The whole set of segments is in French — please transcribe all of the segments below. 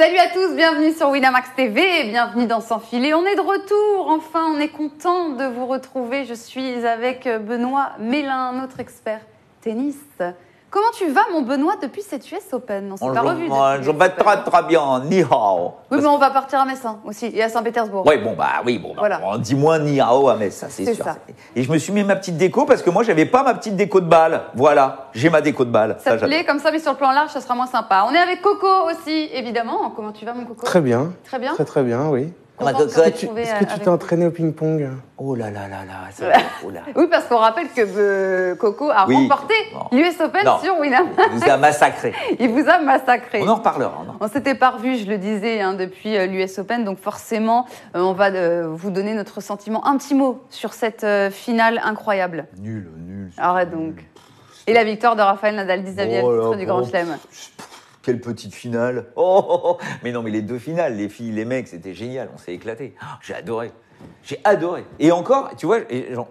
Salut à tous, bienvenue sur Winamax TV, bienvenue dans Sans Filet. On est de retour, enfin on est content de vous retrouver. Je suis avec Benoît Mélin, notre expert tennis. Comment tu vas mon Benoît depuis cette US Open? On s'est pas revu. Je vais très bien, ni hao. Oui, mais on va partir à Metz aussi et à Saint-Pétersbourg. Oui, Voilà. Dis-moi ni hao à Metz, ça c'est sûr. Ça. Et je me suis mis ma petite déco parce que moi j'avais pas ma petite déco de balle. Voilà, j'ai ma déco de balle. Ça te plaît comme ça, mais sur le plan large, ça sera moins sympa. On est avec Coco aussi, évidemment. Comment tu vas mon Coco? Très bien. Très bien. Très bien, oui. Ma Contente de te cocotte. retrouver Est-ce que tu avec t'es entraîné au ping-pong? Oh là là là là, ça oh là. Oui, parce qu'on rappelle que Coco a Oui. remporté Non. l'US Open Non. sur Winamax. Il nous a massacré. Il vous a massacré. On en reparlera. Non. On s'était pas revus, je le disais, depuis l'US Open. Donc forcément, on va vous donner notre sentiment. Un petit mot sur cette finale incroyable. Nul. Arrête donc. Et la victoire de Rafael Nadal, 19e titre du Grand Chelem. Quelle petite finale. Oh. Mais non, mais les deux finales, les filles, les mecs, c'était génial. On s'est éclatés. J'ai adoré. Et encore, tu vois,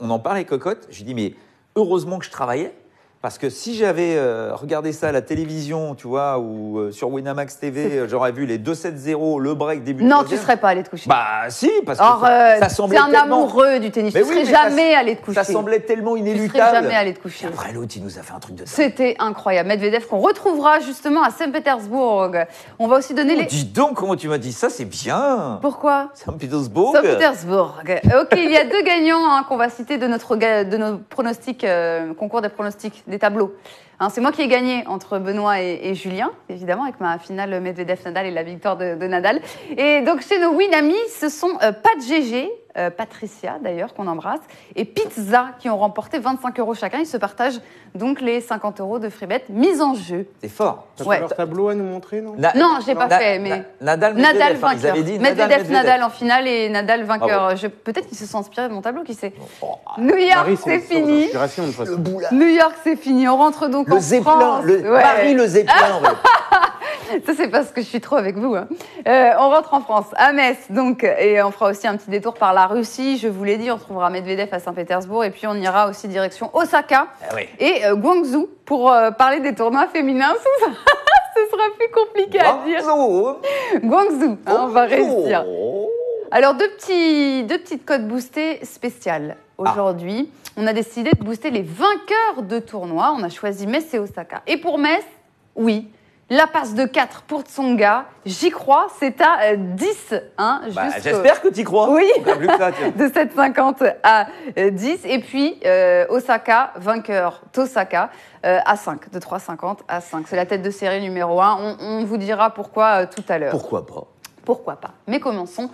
on en parlait Cocotte. Je dis, mais heureusement que je travaillais. Parce que si j'avais regardé ça à la télévision, tu vois, ou sur Winamax TV, j'aurais vu les 2-7-0, le break, début de Non, tu troisième. serais pas allé te coucher. Bah si, parce que Arrête, ça semblait t'es un tellement... amoureux du tennis. Mais Tu oui, serais mais jamais allé te coucher. Ça semblait tellement Tu inéluctable. serais jamais allé te coucher. Et après, l'autre, il nous a fait un truc de dingue. C'était incroyable. Medvedev qu'on retrouvera justement à Saint-Pétersbourg. On va aussi donner les... Dis donc, comment tu m'as dit ça, c'est bien. Pourquoi Saint-Pétersbourg. Saint-Pétersbourg. Ok, il y a deux gagnants qu'on va citer de nos pronostics, concours des pronostics, des tableaux. Hein, c'est moi qui ai gagné entre Benoît et Julien, évidemment, avec ma finale Medvedev-Nadal et la victoire de Nadal. Et donc, chez nos Winamis, ce sont Pat GG, Patricia d'ailleurs, qu'on embrasse, et Pizza qui ont remporté 25 € chacun. Ils se partagent donc les 50 € de free bet mise en jeu. C'est fort. T'as Ouais. pas leur tableau à nous montrer, non? Non, j'ai pas fait, mais Nadal Nadal Medvedev, ils vainqueur. avaient dit Medvedev-Nadal en finale et Nadal vainqueur. Bravo. Peut-être qu'ils se sont inspirés de mon tableau, qui sait. Oh, New York, Paris, c'est une source fini. d'inspiration, de toute façon. New York, c'est fini. On rentre donc le en Zeppelin, France. Ouais. Paris, le Zeppelin. Ouais. Ça, c'est parce que je suis trop avec vous. Hein. On rentre en France, à Metz, donc, et on fera aussi un petit détour par la Russie. Je vous l'ai dit, on trouvera Medvedev à Saint-Pétersbourg, et puis on ira aussi direction Osaka oui. et Guangzhou pour parler des tournois féminins. Ce sera plus compliqué à dire. Guangzhou, hein, on va réussir. Alors, deux petites codes boostées spéciales. Aujourd'hui, on a décidé de booster les vainqueurs de tournois. On a choisi Metz et Osaka. Et pour Metz, oui, la passe de 4 pour Tsonga, j'y crois, c'est à 10. Hein, J'espère que tu y crois. Oui, Plus que ça, tiens. de 7,50 à 10. Et puis, Osaka, vainqueur Tosaka, à 5, de 3,50 à 5. C'est la tête de série numéro 1. On vous dira pourquoi tout à l'heure. Pourquoi pas? Pourquoi pas. Mais commençons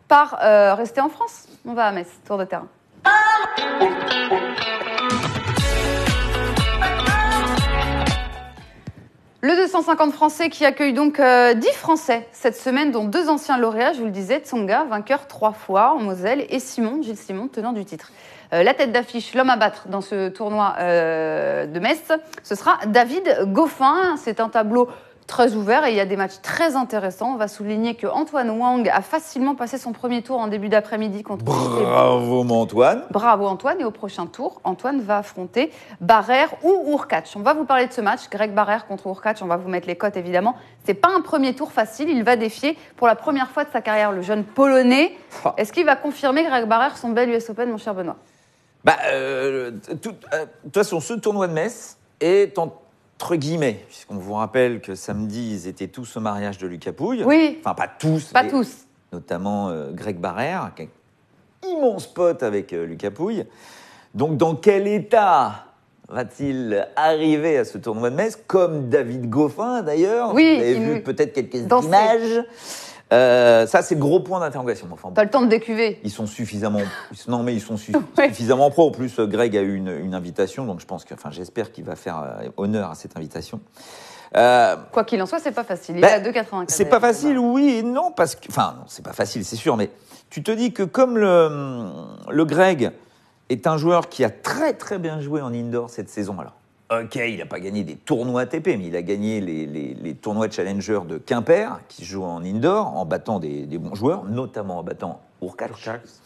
par rester en France. On va à Metz, tour de terrain. Le 250 français qui accueille donc 10 Français cette semaine, dont 2 anciens lauréats, je vous le disais, Tsonga, vainqueur 3 fois en Moselle, et Gilles Simon, tenant du titre. La tête d'affiche, l'homme à battre dans ce tournoi de Metz, ce sera David Goffin. C'est un tableau très ouvert et il y a des matchs très intéressants. On va souligner que Antoine Wang a facilement passé son premier tour en début d'après-midi contre... Bravo, mon Antoine. Bravo Antoine. Et au prochain tour, Antoine va affronter Barrère ou Hurkacz. On va vous parler de ce match, Greg Barrère contre Hurkacz. On va vous mettre les cotes évidemment. C'est pas un premier tour facile. Il va défier pour la première fois de sa carrière le jeune Polonais. Est-ce qu'il va confirmer, Greg Barrère, son bel US Open, mon cher Benoît? De toute façon, ce tournoi de Metz est entre guillemets, puisqu'on vous rappelle que samedi, ils étaient tous au mariage de Lucas Pouille. Oui. Enfin, pas tous. Pas mais tous. Notamment Greg Barrère, qui est un immense pote avec Lucas Pouille. Donc, dans quel état va-t-il arriver à ce tournoi de Metz? Comme David Goffin, d'ailleurs. Oui, Vous avez vu peut-être quelques danser. images. Ça, c'est le gros point d'interrogation. Enfin, T'as le temps de décuver. ils sont suffisamment. Non, mais ils sont Ouais. suffisamment pro. En plus, Greg a eu une invitation, donc j'espère qu'il va faire honneur à cette invitation. Quoi qu'il en soit, c'est pas facile. Il est à 2,95. C'est pas facile, oui et non, parce que. Enfin, non, c'est pas facile, c'est sûr, mais tu te dis que comme le Greg est un joueur qui a très très bien joué en indoor cette saison, alors. Ok, il n'a pas gagné des tournois ATP, mais il a gagné les tournois Challenger de Quimper, qui joue en indoor, en battant des bons joueurs, notamment en battant Hurkacz.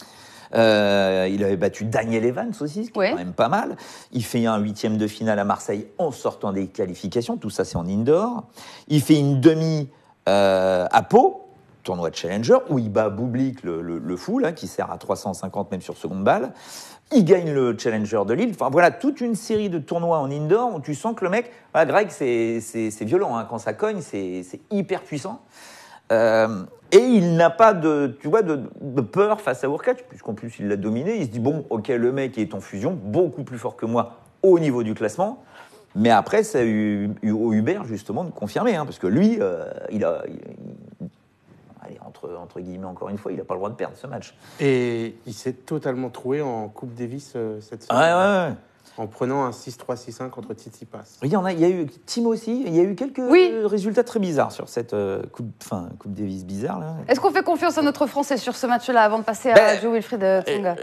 Il avait battu Daniel Evans aussi, ce qui est quand même pas mal. Il fait un 8e de finale à Marseille en sortant des qualifications. Tout ça, c'est en indoor. Il fait une demi à Pau, tournoi de Challenger, où il bat Bublik, le fou, là, qui sert à 350 même sur seconde balle. Il gagne le Challenger de Lille. Enfin, voilà, toute une série de tournois en indoor où tu sens que le mec... Voilà, Greg, c'est violent. Hein. Quand ça cogne, c'est hyper puissant. Et il n'a pas de peur face à Hurkacz, puisqu'en plus, il l'a dominé. Il se dit, bon, OK, le mec est en fusion, beaucoup plus fort que moi au niveau du classement. Mais après, ça a eu au Hubert, justement, de confirmer. Hein, parce que lui, allez, entre guillemets, encore une fois, il n'a pas le droit de perdre ce match. Et il s'est totalement troué en Coupe Davis cette semaine. Ouais. En prenant un 6-3, 6-5 contre Tsitsipas. Il y a eu Timo aussi. Il y a eu quelques résultats très bizarres sur cette Coupe Davis bizarre. Là. Est-ce qu'on fait confiance à notre Français sur ce match-là avant de passer à Joe-Wilfried Tsonga?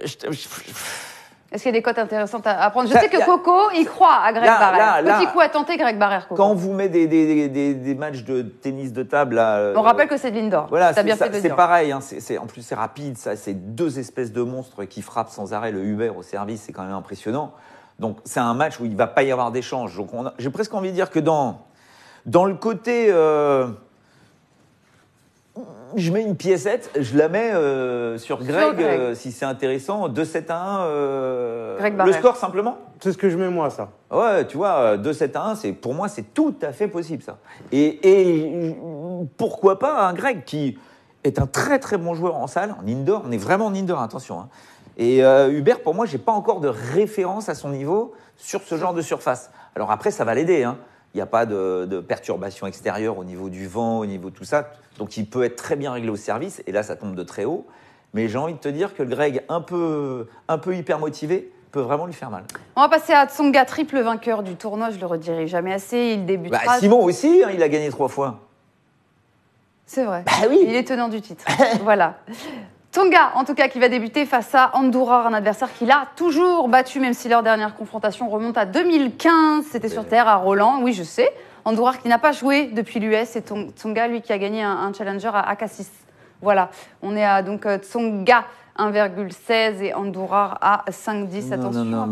Est-ce qu'il y a des cotes intéressantes à prendre? Je sais que Coco, il croit à Greg Barrère. Petit coup à tenter, Greg Barrère, Coco. Quand vous mettez des matchs de tennis de table... Là, on rappelle que c'est de l'indoor. Voilà, c'est pareil. Hein, en plus, c'est rapide. C'est deux espèces de monstres qui frappent sans arrêt le Hubert au service. C'est quand même impressionnant. Donc, c'est un match où il ne va pas y avoir d'échange. Donc, j'ai presque envie de dire que dans le côté... je mets une piécette, je la mets sur Greg, si c'est intéressant. 2-7 à 1. Le score, simplement. C'est ce que je mets, moi, ça. Ouais, tu vois, 2-7 à 1, pour moi, c'est tout à fait possible, ça. Et pourquoi pas un Greg qui est un très, très bon joueur en salle, en indoor. On est vraiment en indoor, attention. Hein. Et Hubert, pour moi, j'ai pas encore de référence à son niveau sur ce genre de surface. Alors après, ça va l'aider. Hein. Il n'y a pas de perturbation extérieure au niveau du vent, au niveau de tout ça. Donc, il peut être très bien réglé au service. Et là, ça tombe de très haut. Mais j'ai envie de te dire que le Greg, un peu hyper motivé, peut vraiment lui faire mal. On va passer à Tsonga, triple vainqueur du tournoi. Je le redirai jamais assez. Il débutera... Simon aussi, hein, il a gagné 3 fois. C'est vrai. Oui. Il est tenant du titre. Voilà. Tsonga, en tout cas, qui va débuter face à Andujar, un adversaire qu'il a toujours battu, même si leur dernière confrontation remonte à 2015. C'était sur terre à Roland. Oui, je sais. Andujar qui n'a pas joué depuis l'US et Tsonga, lui, qui a gagné un challenger à Cassis. Voilà. On est à donc Tsonga 1,16 et Andujar à 5,10. Attention.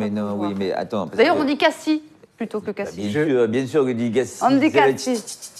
Mais attends. D'ailleurs, on dit Cassis plutôt que Cassis. Bien sûr que dit Cassis. On dit Cassis.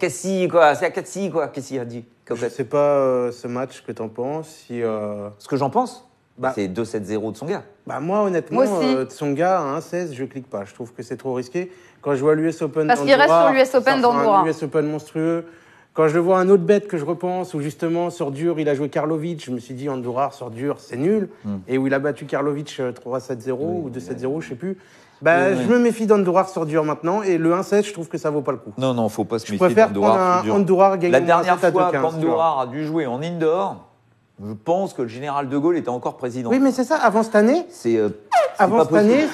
Cassis, quoi. C'est à Cassis, quoi. Cassis a dit. Je ne sais pas ce match que tu en penses. Ce que j'en pense, c'est 2-7-0 de Tsonga. Moi, honnêtement, Tsonga à 1,16, je ne clique pas. Je trouve que c'est trop risqué. Quand je vois l'US Open parce qu'il reste sur l'US Open d'Andorra. Un US Open monstrueux. Quand je le vois un autre bet que je repense, où justement, sur dur, il a joué Karlovic, je me suis dit, Andujar, sur dur, c'est nul. Et où il a battu Karlovic 3-7-0 ou 2-7-0, je ne sais plus. Je me méfie d'Andujar sur dur maintenant. Et le 1-7, je trouve que ça ne vaut pas le coup. Non, il ne faut pas se méfier d'Andujar. Je préfère prendre un Andujar gagnant. La dernière fois qu'Andujar a dû jouer en indoor, je pense que le général de Gaulle était encore président. Oui, mais c'est ça. Avant cette année,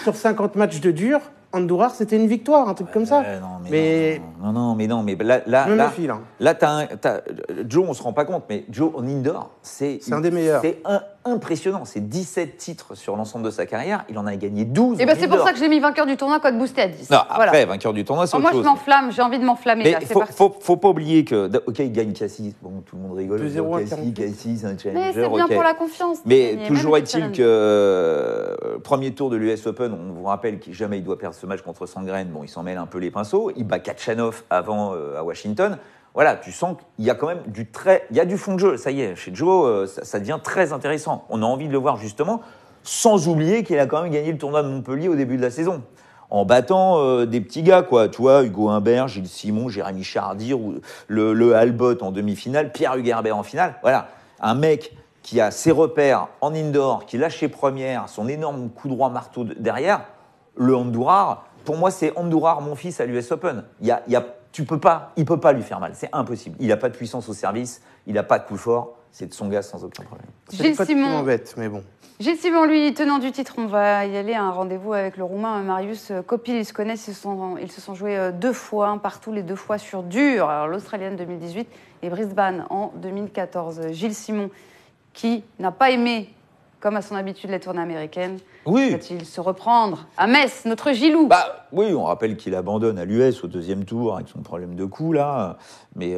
sur 50 matchs de dur, Andujar, c'était une victoire, un truc comme ça. Non, mais là, Joe, on se rend pas compte, mais Joe en indoor, c'est un des meilleurs. C'est impressionnant. C'est 17 titres sur l'ensemble de sa carrière. Il en a gagné 12. Et c'est pour ça que je l'ai mis vainqueur du tournoi, code boosté à 10. Non, après, vainqueur du tournoi, c'est autre chose. Moi, je m'enflamme, j'ai envie de m'enflammer. Mais faut pas oublier que, OK, il gagne Cassis. Bon, tout le monde rigole. 2-0 Cassis, un challenger. Mais c'est bien pour la confiance. Mais toujours est-il que premier tour de l'US Open, on vous rappelle qu'il jamais il doit perdre ce match contre Sandgren. Bon, il s'en mêle un peu les pinceaux. Il bat Kachanov avant à Washington. Voilà, tu sens qu'il y a quand même il y a du fond de jeu. Ça y est, chez Joe, ça devient très intéressant. On a envie de le voir justement, sans oublier qu'il a quand même gagné le tournoi de Montpellier au début de la saison. En battant des petits gars, quoi. Tu vois, Hugo Humbert, Gilles Simon, Jérémy Chardy, le Albot en demi-finale, Pierre Hugerbert en finale. Voilà, un mec qui a ses repères en indoor, qui lâche ses premières, son énorme coup droit marteau derrière, le Andujar. Pour moi, c'est Andujar, mon fils, à l'US Open. Il peut pas lui faire mal. C'est impossible. Il n'a pas de puissance au service. Il n'a pas de coup fort. C'est de son gars sans aucun problème. Gilles Simon, m'embête, mais bon. Gilles Simon, lui, tenant du titre, on va y aller à un rendez-vous avec le Roumain Marius Copil. Ils se connaissent, ils se sont joués 2 fois, partout les 2 fois sur dur. Alors l'Australienne 2018 et Brisbane en 2014. Gilles Simon, qui n'a pas aimé, comme à son habitude, les tournées américaines. Oui. Va-t-il se reprendre à Metz, notre Gilou? Oui, on rappelle qu'il abandonne à l'US au 2e tour avec son problème de cou, là. Mais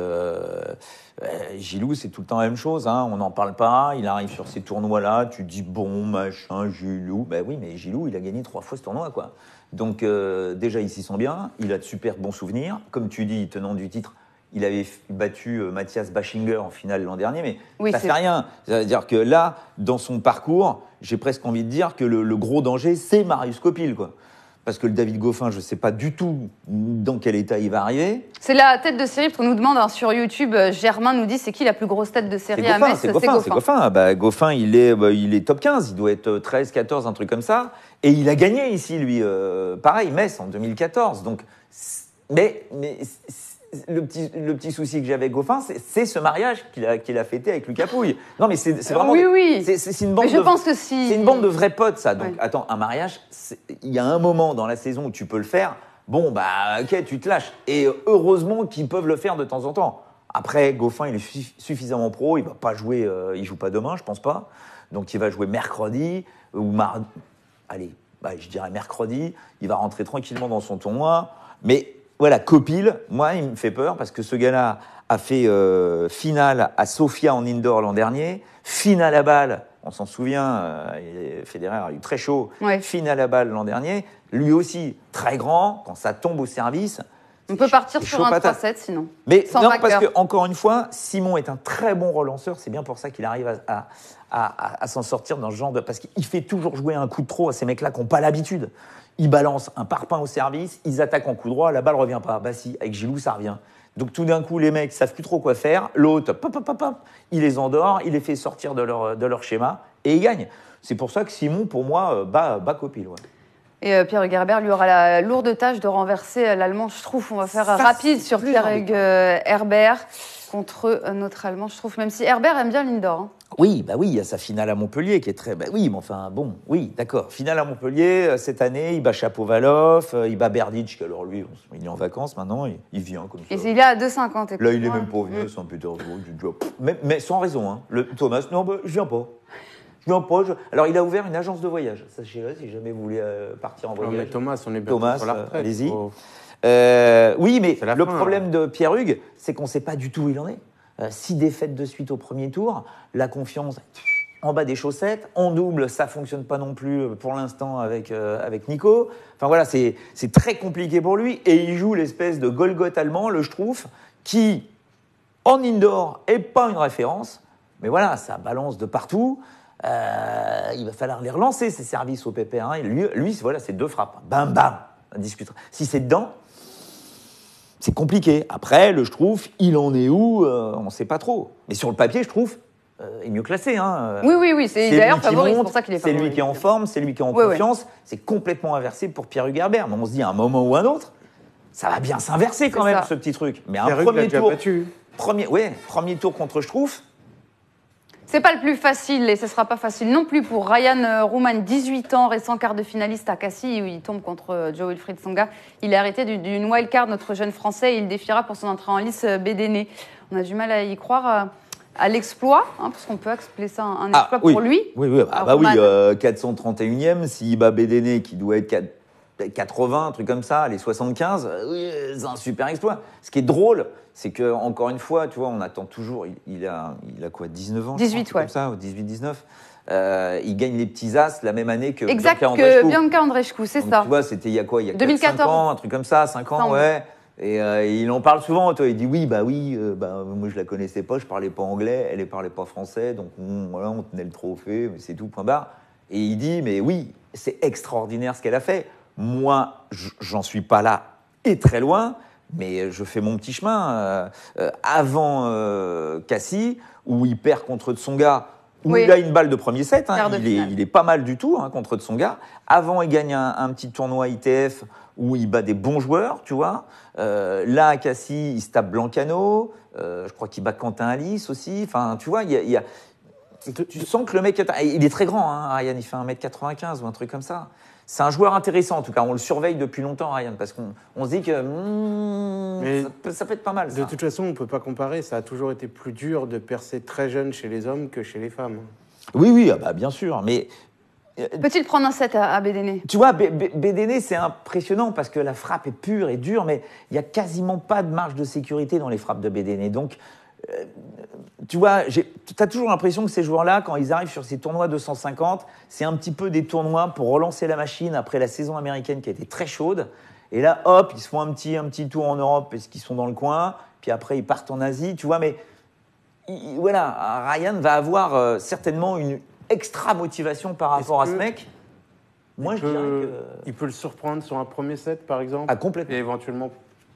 Gilou, c'est tout le temps la même chose. Hein. On n'en parle pas. Il arrive sur ces tournois-là. Tu dis, bon, machin, Gilou. Oui, mais Gilou, il a gagné 3 fois ce tournoi, quoi. Donc, déjà, il s'y sent bien. Il a de super bons souvenirs. Comme tu dis, tenant du titre, il avait battu Matthias Bachinger en finale l'an dernier, mais Oui, ça fait rien. C'est-à-dire que là, dans son parcours, j'ai presque envie de dire que le gros danger, c'est Marius Copil, quoi. Parce que le David Goffin, je ne sais pas du tout dans quel état il va arriver. C'est la tête de série, parce qu'on nous demande sur YouTube, Germain nous dit c'est qui la plus grosse tête de série à Metz? C'est Goffin. Bah, Goffin, il est top 15, il doit être 13, 14, un truc comme ça. Et il a gagné ici, lui, pareil, Metz en 2014. Donc, mais le petit souci que j'ai avec Goffin, c'est ce mariage qu'il a fêté avec Lucas Pouille. Non, mais c'est vraiment. Oui. C'est une bande. Mais je pense que si. C'est une bande de vrais potes, ça. Donc, Ouais. attends, un mariage, il y a un moment dans la saison où tu peux le faire. Bon, bah, ok, tu te lâches. Et heureusement qu'ils peuvent le faire de temps en temps. Après, Goffin, il est suffisamment pro. Il va pas jouer. Il joue pas demain, je pense pas. Donc, il va jouer mercredi ou mardi. Allez, je dirais mercredi. Il va rentrer tranquillement dans son tournoi. Mais voilà, Copil, moi, il me fait peur parce que ce gars-là a fait finale à Sofia en indoor l'an dernier, finale à balle, on s'en souvient, Federer a eu très chaud, Ouais. finale à balle l'an dernier, lui aussi très grand, quand ça tombe au service. On peut partir c'est sur chaud un patate. 3-7 sinon. Mais Sans non, vainqueur. parce que encore une fois, Simon est un très bon relanceur. C'est bien pour ça qu'il arrive à s'en sortir dans ce genre de. Parce qu'il fait toujours jouer un coup de trop à ces mecs-là qui n'ont pas l'habitude. Ils balancent un parpaing au service, ils attaquent en coup droit, la balle revient pas. Bah si, avec Gilou, ça revient. Donc tout d'un coup, les mecs savent plus trop quoi faire. L'autre, il les endort, il les fait sortir de leur schéma et ils gagnent. C'est pour ça que Simon, pour moi, bat Copil. Ouais. Et Pierre Gerber lui aura la lourde tâche de renverser l'Allemand Struff. On va faire rapide sur Pierre Herbert contre notre Allemand Struff, même si Herbert aime bien l'indoor. Hein. Oui, il y a sa finale à Montpellier qui est très. Oui, mais enfin, bon, oui, d'accord. Finale à Montpellier, cette année, il bat Chapovalov, il bat Berdych, qui alors lui, il est en vacances maintenant, il vient comme ça. Et il est à 2,50. Là, il est même pas venu à Saint-Pétersbourg. Mais sans raison, hein. Thomas, non, je viens pas. Alors, il a ouvert une agence de voyage. Sachez-le, si jamais vous voulez partir en voyage. Mais Thomas, on est bientôt Thomas, sur la retraite. allez-y. Oh. Oui, mais C'est la le fin, problème de Pierre Hugues, c'est qu'on ne sait pas du tout où il en est. 6 défaites de suite au premier tour, la confiance en bas des chaussettes, en double, ça ne fonctionne pas non plus pour l'instant avec Nico. Enfin voilà, c'est très compliqué pour lui. Et il joue l'espèce de Golgoth allemand, le Struff, qui, en indoor, n'est pas une référence. Mais voilà, ça balance de partout. Il va falloir les relancer, ces services au PP1. Lui voilà, c'est 2 frappes. Bam, bam, on discutera. Si c'est dedans, c'est compliqué. Après, le Struff, il en est où on ne sait pas trop. Mais sur le papier, je trouve, est mieux classé. Hein. Oui, c'est d'ailleurs lui qui favori, c'est monte, pour ça qu'il est c'est favori. lui qui est en forme, c'est lui qui est en Oui, confiance. C'est complètement inversé pour Pierre-Hugues Herbert. Mais on se dit, à un moment ou à un autre, ça va bien s'inverser quand C'est même, ça. ce petit truc. Mais un Pierre Hugues l'a premier déjà tour, battu. premier tour contre Struff, C'est pas le plus facile et ce sera pas facile non plus pour Ryan Rouman, 18 ans, récent quart de finaliste à Cassis où il tombe contre Joe Wilfried Tsonga. Il est arrêté d'une wildcard, notre jeune Français, et il défiera pour son entrée en lice Bédéné. On a du mal à y croire à l'exploit, hein, parce qu'on peut appeler ça un exploit pour lui. Oui, Rouman. 431e, s'il bat Bédéné qui doit être 80, un truc comme ça, les 75, oui, c'est un super exploit. Ce qui est drôle, c'est que encore une fois, tu vois, on attend toujours. Il a quoi, 19 ans 18, comme ça, ou 18-19. Il gagne les petits as la même année que Exact, Bianca que Andreescu. Bianca Andreescu, c'est Donc, ça. tu vois, c'était il y a quoi, il y a 2014. 5 ans, un truc comme ça, 5 ans, Semble. ouais. Et il en parle souvent, toi. Il dit oui, moi je la connaissais pas, je parlais pas anglais, elle ne parlait pas français, donc voilà, on tenait le trophée, mais c'est tout, point barre. Et il dit, mais oui, c'est extraordinaire ce qu'elle a fait. Moi, j'en suis pas là et très loin, mais je fais mon petit chemin. Avant Cassis, où il perd contre Tsonga, où Oui. il a une balle de premier set, hein, Quart de finale. il est pas mal du tout contre Tsonga. Avant, il gagne un petit tournoi ITF où il bat des bons joueurs, tu vois. Là, à Cassis, il se tape Blancano. Je crois qu'il bat Quentin Alice aussi. Enfin, tu vois, tu sens que le mec, il est très grand, hein, Ryan, il fait 1m95 ou un truc comme ça. C'est un joueur intéressant, en tout cas. On le surveille depuis longtemps, Ryan, parce qu'on se dit que ça peut être pas mal, ça. De toute façon, on ne peut pas comparer. Ça a toujours été plus dur de percer très jeune chez les hommes que chez les femmes. Oui, bien sûr. Mais Peut-il prendre un set à Bédéné? tu vois, Bédéné, c'est impressionnant parce que la frappe est pure et dure, mais il n'y a quasiment pas de marge de sécurité dans les frappes de Bédéné. Donc, tu vois, tu as toujours l'impression que ces joueurs-là, quand ils arrivent sur ces tournois 250, c'est un petit peu des tournois pour relancer la machine après la saison américaine qui a été très chaude. Et là, hop, ils se font un petit tour en Europe parce qu'ils sont dans le coin. Puis après, ils partent en Asie, tu vois. Mais voilà, Ryan va avoir certainement une extra motivation par rapport à ce mec. Moi, je dirais que... Il peut le surprendre sur un premier set, par exemple. Ah, complètement. Et éventuellement,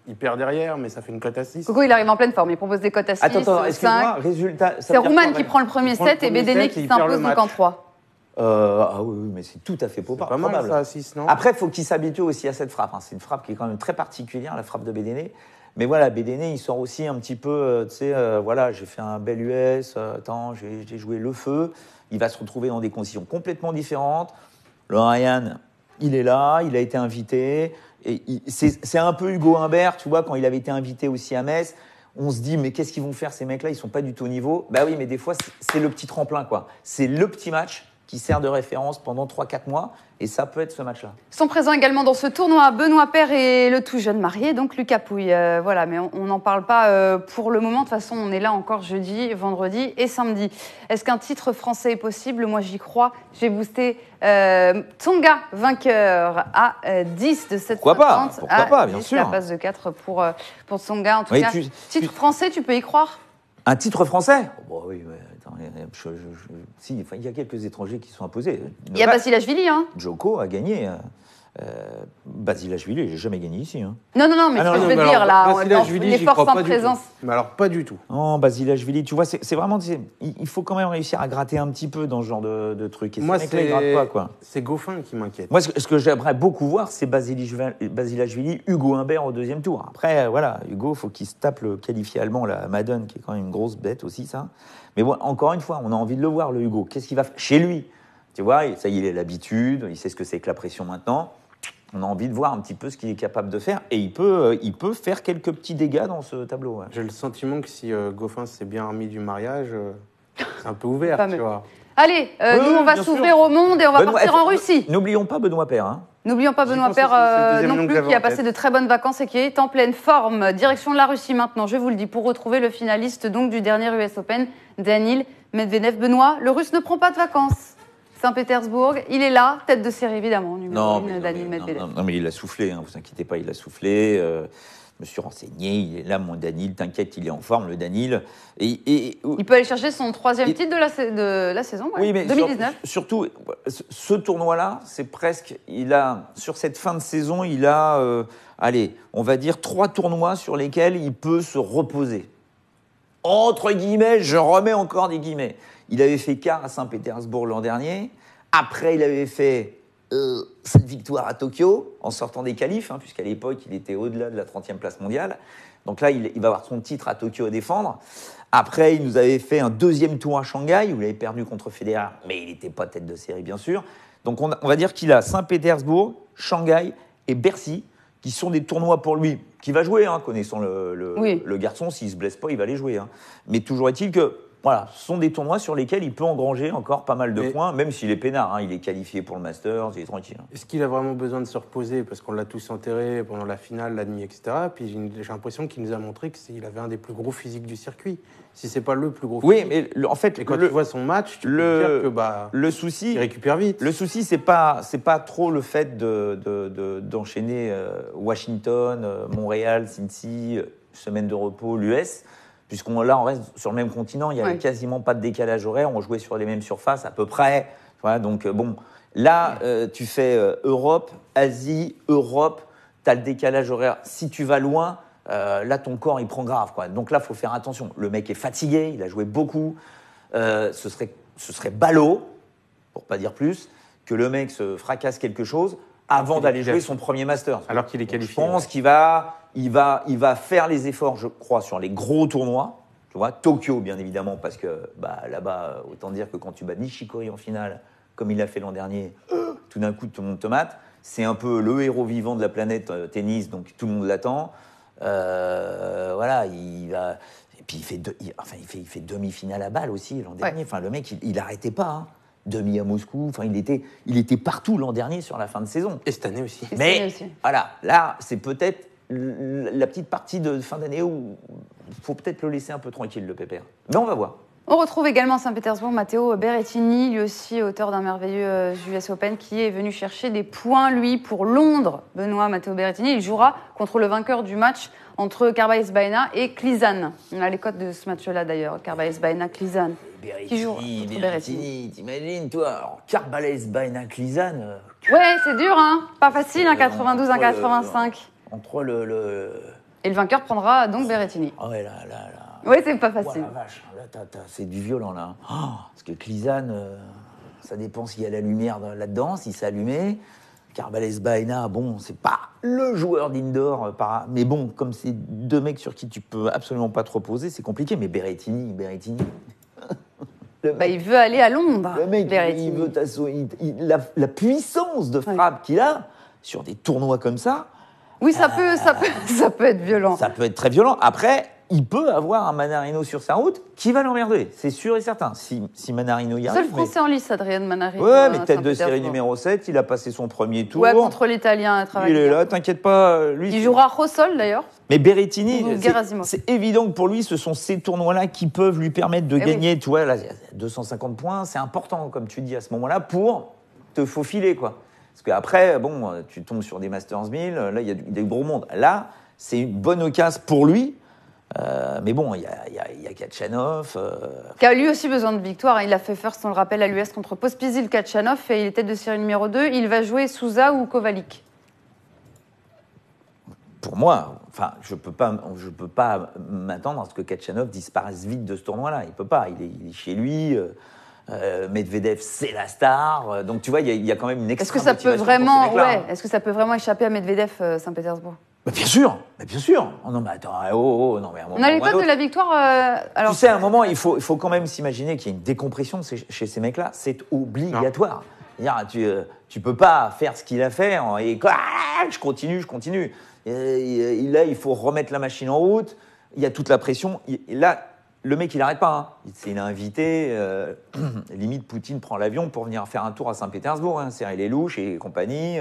il perd derrière, mais ça fait une cote à 6. Coco, il arrive en pleine forme. Il propose des cotes à 6, Attends, excuse-moi, 5. résultat... C'est Rouman qui prend le premier set et Bédéné qui s'impose donc en 3. Ah oui, mais c'est tout à fait pas mal, ça, à 6, non? Après, il faut qu'il s'habitue aussi à cette frappe. C'est une frappe qui est quand même très particulière, la frappe de Bédéné. Mais voilà, Bédéné, il sort aussi un petit peu, tu sais, voilà, j'ai fait un bel US, attends, j'ai joué le feu. Il va se retrouver dans des conditions complètement différentes. Le Ryan, il est là, il a été invité. Et c'est un peu Hugo Humbert, tu vois, quand il avait été invité aussi à Metz. On se dit, mais qu'est-ce qu'ils vont faire, ces mecs-là? Ils sont pas du tout au niveau. Bah oui, mais des fois, c'est le petit tremplin, quoi. C'est le petit match qui sert de référence pendant 3-4 mois. Et ça peut être ce match-là. Sont présents également dans ce tournoi Benoît Paire et le tout jeune marié, donc Lucas Pouille. Voilà, mais on n'en parle pas pour le moment. De toute façon, on est là encore jeudi, vendredi et samedi. Est-ce qu'un titre français est possible? Moi, j'y crois. J'ai boosté Tsonga, vainqueur, à 10 de cette Pourquoi pas, bien sûr. La passe de 4 pour Tsonga. En tout cas, titre français, tu peux y croire? Un titre français? Oh, oui, ouais. Si, il y a quelques étrangers qui sont imposés. Il y a Basilashvili, hein. Joko a gagné. Basilashvili, il n'a jamais gagné ici. Hein. Non, mais ce que je veux dire, là, les forces en présence. Mais alors, pas du tout. Non, Basilashvili, tu vois, c'est vraiment... Il faut quand même réussir à gratter un petit peu dans ce genre de truc. Et moi, c'est Goffin qui m'inquiète. Moi, ce que j'aimerais beaucoup voir, c'est Basilashvili, Hugo Humbert au deuxième tour. Après, voilà, Hugo, il faut qu'il se tape le qualifié allemand, la Madden, qui est quand même une grosse bête aussi, ça. Mais bon, encore une fois, on a envie de le voir, le Hugo. Qu'est-ce qu'il va faire chez lui? Tu vois, ça y est, il a l'habitude, il sait ce que c'est que la pression maintenant. On a envie de voir un petit peu ce qu'il est capable de faire. Et il peut faire quelques petits dégâts dans ce tableau. Ouais. J'ai le sentiment que si Goffin s'est bien remis du mariage, c'est un peu ouvert, tu vois. Allez, nous, on va s'ouvrir au monde et on va partir en Russie. N'oublions pas Benoît Paire. Hein. N'oublions pas Benoît Paire non plus, qui a passé de très bonnes vacances et qui est en pleine forme. Direction de la Russie maintenant, je vous le dis, pour retrouver le finaliste donc du dernier US Open, Daniil Medvedev. Benoît, le Russe ne prend pas de vacances. Saint-Pétersbourg, il est là, tête de série évidemment, numéro 1, Daniil Medvedev. Non, mais il a soufflé, hein, vous inquiétez pas, il a soufflé. Je me suis renseigné, il est là, mon Daniil, t'inquiète, il est en forme, le Daniil. Il peut aller chercher son 3e titre de la saison, ouais, oui, mais 2019. Surtout, ce tournoi-là, c'est presque, sur cette fin de saison, il a, allez, on va dire 3 tournois sur lesquels il peut se reposer. Entre guillemets, je remets encore des guillemets. Il avait fait quart à Saint-Pétersbourg l'an dernier. Après, il avait fait cette victoire à Tokyo en sortant des qualifs, hein, puisqu'à l'époque, il était au-delà de la 30e place mondiale. Donc là, il va avoir son titre à Tokyo à défendre. Après, il nous avait fait un 2e tour à Shanghai, où il avait perdu contre Federer, mais il n'était pas tête de série, bien sûr. Donc on va dire qu'il a Saint-Pétersbourg, Shanghai et Bercy, qui sont des tournois pour lui, qui va jouer, hein, connaissant le garçon, s'il ne se blesse pas, il va les jouer. Hein. Mais toujours est-il que voilà, ce sont des tournois sur lesquels il peut engranger encore pas mal de points, même s'il est peinard. Hein, il est qualifié pour le Masters, il est tranquille. Hein. Est-ce qu'il a vraiment besoin de se reposer? Parce qu'on l'a tous enterré pendant la finale, la nuit, etc. Puis j'ai l'impression qu'il nous a montré qu'il avait un des plus gros physiques du circuit. Si c'est pas le plus gros physique. Oui, mais en fait... Et quand tu vois son match, tu peux dire que le souci, il récupère vite. Le souci, c'est pas trop le fait d'enchaîner Washington, Montréal, Cincy, semaine de repos, l'US. Puisqu'on là, on reste sur le même continent, il n'y avait quasiment pas de décalage horaire, on jouait sur les mêmes surfaces à peu près. Voilà, donc bon, là, tu fais Europe, Asie, Europe, tu as le décalage horaire. Si tu vas loin, là, ton corps, il prend grave. Quoi. Donc là, il faut faire attention. Le mec est fatigué, il a joué beaucoup. Ce serait ballot, pour pas dire plus, que le mec se fracasse quelque chose avant d'aller jouer son premier Master. Alors qu'il est qualifié. Je pense qu'il va faire les efforts, je crois, sur les gros tournois. Tu vois, Tokyo, bien évidemment, parce que là-bas, autant dire que quand tu bats Nishikori en finale, comme il l'a fait l'an dernier, tout d'un coup, tout le monde te mate. C'est un peu le héros vivant de la planète tennis, donc tout le monde l'attend. Voilà, il va... Et puis, il fait demi-finale à Bâle aussi l'an dernier. Enfin, le mec, il n'arrêtait pas. Hein. Demi à Moscou, enfin il était partout l'an dernier sur la fin de saison. Et cette année aussi. Mais voilà, là c'est peut-être la petite partie de fin d'année où il faut peut-être le laisser un peu tranquille le pépère. Mais on va voir. On retrouve également à Saint-Pétersbourg Matteo Berrettini, lui aussi auteur d'un merveilleux US Open, qui est venu chercher des points, lui, pour Londres. Benoît Matteo Berrettini, il jouera contre le vainqueur du match entre Carballes Baena et Klizan. On a les codes de ce match-là d'ailleurs, Carballes Baena, Klizan. Qui joue contre Berrettini, t'imagines, toi, alors, Carballes Baena Klizan. Ouais, c'est dur, hein. Pas facile, hein, 92 à 85. Entre le... Et le vainqueur prendra donc Berrettini. Ah ouais, là. Ouais, c'est pas facile. Oh la vache, là, c'est du violent, là. Oh, parce que Klizan, ça dépend s'il y a la lumière là-dedans, si c'est allumé. Carballes Baena, bon, c'est pas le joueur d'indoor, mais bon, comme c'est deux mecs sur qui tu peux absolument pas te reposer, c'est compliqué. Mais Berrettini. Il veut aller à Londres. Le mec, il veut la puissance de frappe qu'il a sur des tournois comme ça. Oui, ça peut être violent. Ça peut être très violent. Après, il peut avoir un Manarino sur sa route qui va l'emmerder, c'est sûr et certain. Si Manarino y arrive. Seul Français en lice, Adrien Manarino. Ouais, mais tête de série numéro 7, il a passé son premier tour. Ouais, contre l'Italien. Il est là, t'inquiète pas. Lui, il jouera Rossol d'ailleurs. Mais Berrettini, Gerasimov. c'est évident que pour lui, ce sont ces tournois-là qui peuvent lui permettre de gagner. Oui. Tu vois, là, 250 points, c'est important, comme tu dis, à ce moment-là, pour te faufiler, quoi. Parce qu'après, bon, tu tombes sur des Masters 1000, là, il y a des gros mondes. Là, c'est une bonne occasion pour lui. Mais bon, il y a Kachanov. Qui a lui aussi besoin de victoire. Il a fait first, on le rappelle, à l'US contre Pospisil Kachanov. Et il est tête de série numéro 2. Il va jouer Souza ou Kovalik. Pour moi, enfin, je peux pas m'attendre à ce que Kachanov disparaisse vite de ce tournoi-là. Il peut pas. Il est chez lui. Medvedev, c'est la star. Donc tu vois, il y a quand même une extrême motivation pour ce mec-là. Est-ce que ça peut vraiment échapper à Medvedev, Saint-Pétersbourg? Bien sûr. Oh non, mais attends, non, mais à un moment, on a les codes de la victoire. Alors, tu sais, à un moment, il faut quand même s'imaginer qu'il y a une décompression chez ces mecs-là. C'est obligatoire. Tu peux pas faire ce qu'il a fait et je continue. Et là, il faut remettre la machine en route. Il y a toute la pression. Là, le mec, il n'arrête pas. Hein. Il est invité. Limite, Poutine prend l'avion pour venir faire un tour à Saint-Pétersbourg. Hein. Serrer les louches et compagnie.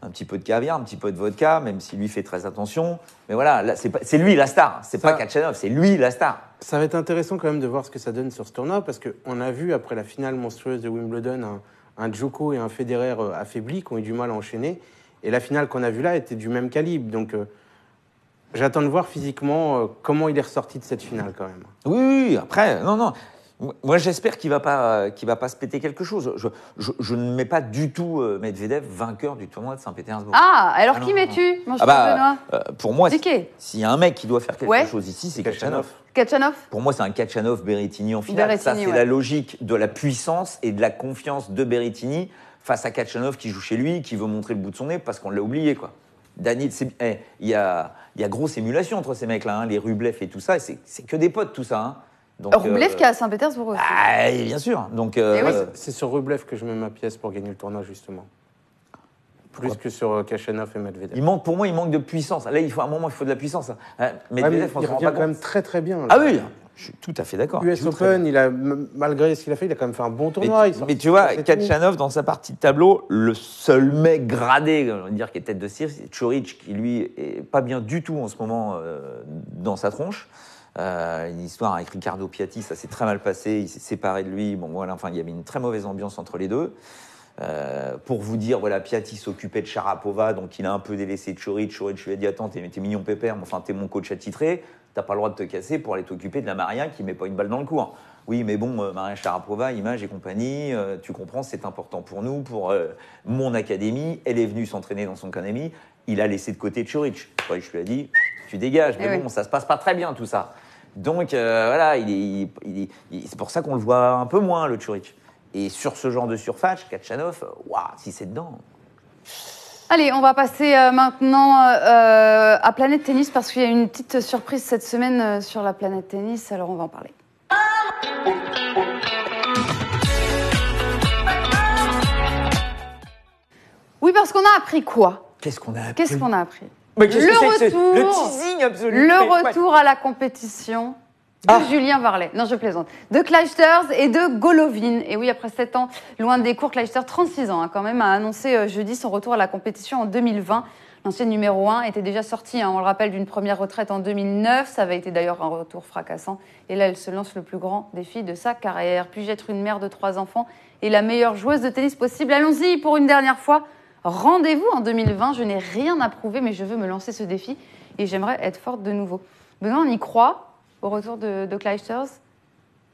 Un petit peu de caviar, un petit peu de vodka, même si lui fait très attention. Mais voilà, là, c'est lui la star. C'est pas Kachanov, c'est lui la star. Ça va être intéressant quand même de voir ce que ça donne sur ce tournoi, parce qu'on a vu, après la finale monstrueuse de Wimbledon, un Djoko et un Federer affaiblis qui ont eu du mal à enchaîner. Et la finale qu'on a vue là était du même calibre. Donc, j'attends de voir physiquement comment il est ressorti de cette finale quand même. Oui, après, non. Moi, j'espère qu'il va pas se péter quelque chose. Je ne mets pas du tout Medvedev vainqueur du tournoi de Saint-Pétersbourg. Ah, alors qui mets-tu, mon cher Benoît pour moi, s'il y a un mec qui doit faire quelque chose ici, c'est Kachanov. Pour moi, c'est un Kachanov-Berrettini en finale. Ça, c'est la logique de la puissance et de la confiance de Berrettini face à Kachanov qui joue chez lui, qui veut montrer le bout de son nez parce qu'on l'a oublié, quoi. Daniel, il y a grosse émulation entre ces mecs-là, hein, les Rublev et tout ça. C'est que des potes, tout ça. Hein. Rublev qui est à Saint-Pétersbourg aussi. Ah, bien sûr. Donc, c'est sur Rublev que je mets ma pièce pour gagner le tournoi, justement. Plus que sur Kachanov et Medvedev. Pour moi, il manque de puissance. Là, il faut de la puissance. Medvedev, il revient quand même très très bien. Là. Ah oui, je suis tout à fait d'accord. US Open, malgré ce qu'il a fait, il a quand même fait un bon tournoi. Mais tu vois, Kachanov, dans sa partie de tableau, le seul mec gradé, on va dire, qui est tête de série, c'est Coric, qui lui est pas bien du tout en ce moment dans sa tronche. Une histoire avec Riccardo Piatti, ça s'est très mal passé, il s'est séparé de lui. Bon, voilà, enfin, il y avait une très mauvaise ambiance entre les deux. Pour vous dire, voilà, Piatti s'occupait de Sharapova, donc il a un peu délaissé Coric. Coric lui a dit, attends, t'es mignon pépère, mais enfin, t'es mon coach attitré, t'as pas le droit de te casser pour aller t'occuper de la Maria qui met pas une balle dans le cours. Oui, mais bon, Maria Sharapova, Image et compagnie, tu comprends, c'est important pour nous, pour mon académie. Elle est venue s'entraîner dans son académie. Il a laissé de côté Coric. Coric lui a dit, tu dégages, mais bon, ça se passe pas très bien tout ça. Donc voilà, c'est pour ça qu'on le voit un peu moins, le Coric. Et sur ce genre de surface, Kachanov, si c'est dedans. Allez, on va passer maintenant à Planète Tennis parce qu'il y a une petite surprise cette semaine sur la Planète Tennis, alors on va en parler. Oui, parce qu'on a appris quoi? Qu'est-ce qu'on a appris? Le teasing absolu. Le retour à la compétition de Julien Varlet. Non, je plaisante. De Clijsters et de Golovin. Et oui, après 7 ans loin des cours, Clijsters, 36 ans quand même, a annoncé jeudi son retour à la compétition en 2020. l'ancienne numéro 1, était déjà sortie, on le rappelle, d'une première retraite en 2009. Ça avait été d'ailleurs un retour fracassant. Et là, elle se lance le plus grand défi de sa carrière. Puis-je être une mère de 3 enfants et la meilleure joueuse de tennis possible? Allons-y pour une dernière fois. Rendez-vous en 2020. Je n'ai rien à prouver, mais je veux me lancer ce défi et j'aimerais être forte de nouveau. Benoît, on y croit au retour de Clijsters?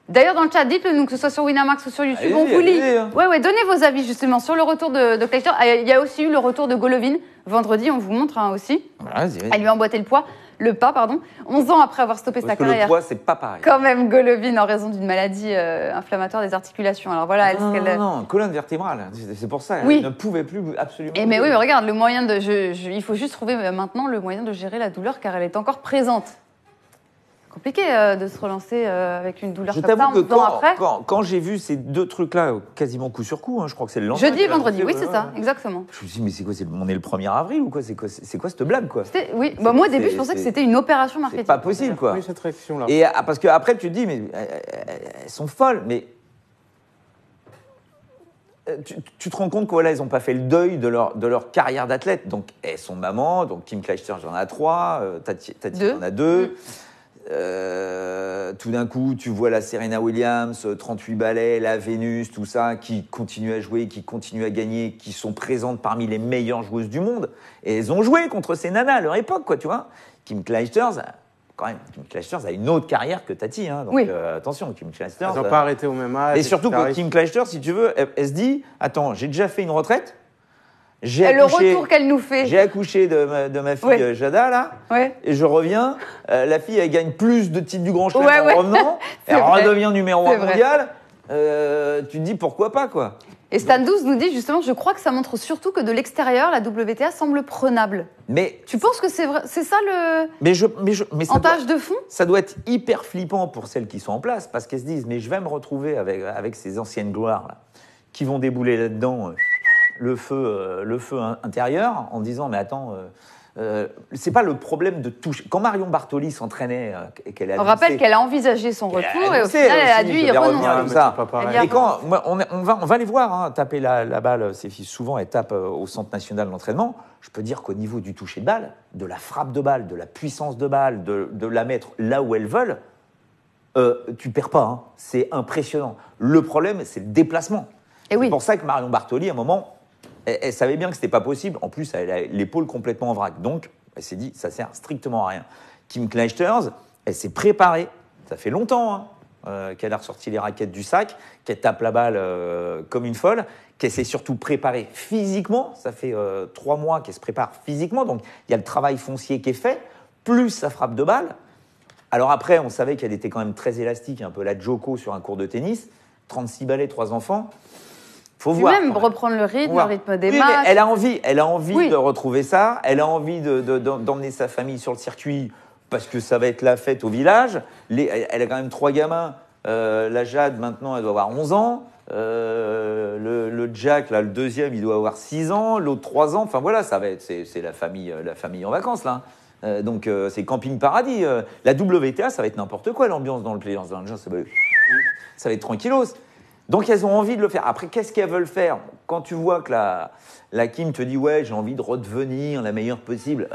D'ailleurs, dans le chat, dites-le nous, que ce soit sur Winamax ou sur YouTube, on vous lit. Ouais, donnez vos avis justement sur le retour de Clijsters. Il y a aussi eu le retour de Golovin. Vendredi, on vous montre aussi. Vas-y. Elle lui a emboîté le pas, 11 ans après avoir stoppé sa carrière. Le poids, c'est pas pareil. Quand même, Golovin, en raison d'une maladie inflammatoire des articulations. Alors voilà, non, colonne vertébrale. C'est pour ça. Oui. Elle ne pouvait plus absolument. Mais oui, regarde, le moyen de, il faut juste trouver maintenant le moyen de gérer la douleur, car elle est encore présente. Compliqué de se relancer avec une douleur comme ça, 11 ans après. Quand j'ai vu ces deux trucs-là, quasiment coup sur coup, je crois que c'est le lendemain. Jeudi et vendredi, oui, c'est ça, exactement. Je me suis dit, mais c'est quoi, on est le 1er avril ou quoi? C'est quoi cette blague, quoi? Oui, moi au début, je pensais que c'était une opération marketing. C'est pas possible, quoi. Oui, cette réaction-là. Et parce qu'après, tu te dis, mais elles sont folles, mais. Tu te rends compte qu'ils n'ont pas fait le deuil de leur carrière d'athlète. Donc, elles sont mamans, donc Kim Clijsters, j'en ai 3, Tati en a 2. Tout d'un coup, tu vois la Serena Williams, 38 ballets, la Vénus, tout ça, qui continuent à jouer, qui continuent à gagner, qui sont présentes parmi les meilleures joueuses du monde. Et elles ont joué contre ces nanas à leur époque, quoi, tu vois. Kim Clijsters, quand même, Kim Clijsters a une autre carrière que Tati, donc attention, Kim Clijsters. Elles n'ont pas arrêté au même âge. Et surtout que Kim Clijsters, si tu veux, elle se dit, attends, j'ai déjà fait une retraite. Le retour qu'elle nous fait. J'ai accouché de ma fille Jada, là, et je reviins. La fille, elle gagne plus de titres du Grand Chelem en revenant. Elle redevient numéro 1 mondial. Tu te dis pourquoi pas, quoi. Et Stan 12 nous dit justement, je crois que ça montre surtout que de l'extérieur, la WTA semble prenable. Mais tu penses que c'est vrai, c'est ça le en tâche de fond? Ça doit être hyper flippant pour celles qui sont en place, parce qu'elles se disent, mais je vais me retrouver avec ces anciennes gloires là, qui vont débouler là-dedans. Le feu intérieur en disant mais attends c'est pas le problème de toucher. Quand Marion Bartoli s'entraînait et qu'elle a on rappelle qu'elle a envisagé son retour et au final elle a dû y renoncer. Et quand on va les voir taper la balle, ces filles souvent elles tapent au centre national d'entraînement. Je peux dire qu'au niveau du toucher de balle, de la frappe de balle, de la puissance de balle, de la mettre là où elles veulent, tu perds pas, c'est impressionnant. Le problème c'est le déplacement. Et c'est pour ça que Marion Bartoli à un moment elle savait bien que c'était pas possible. En plus, elle a l'épaule complètement en vrac. Donc, elle s'est dit, ça sert strictement à rien. Kim Clijsters, elle s'est préparée. Ça fait longtemps qu'elle a ressorti les raquettes du sac, qu'elle tape la balle comme une folle, qu'elle s'est surtout préparée physiquement. Ça fait 3 mois qu'elle se prépare physiquement. Donc, il y a le travail foncier qui est fait, plus sa frappe de balle. Alors après, on savait qu'elle était quand même très élastique, un peu la Djoko sur un cours de tennis. 36 ballets, 3 enfants. Faut voir. Même reprendre le rythme des matchs. Elle a envie de retrouver ça. Elle a envie d'emmener sa famille sur le circuit parce que ça va être la fête au village. Elle a quand même 3 gamins. La Jade, maintenant, elle doit avoir 11 ans. Le Jack, là, le deuxième, il doit avoir 6 ans. L'autre, 3 ans. Enfin, voilà, ça va être, c'est la famille en vacances, là. Donc, c'est camping paradis. La WTA, ça va être n'importe quoi, l'ambiance dans le Players Lounge. Ça va être tranquillos. Donc, elles ont envie de le faire. Après, qu'est-ce qu'elles veulent faire? Quand tu vois que la Kim te dit « Ouais, j'ai envie de redevenir la meilleure possible. »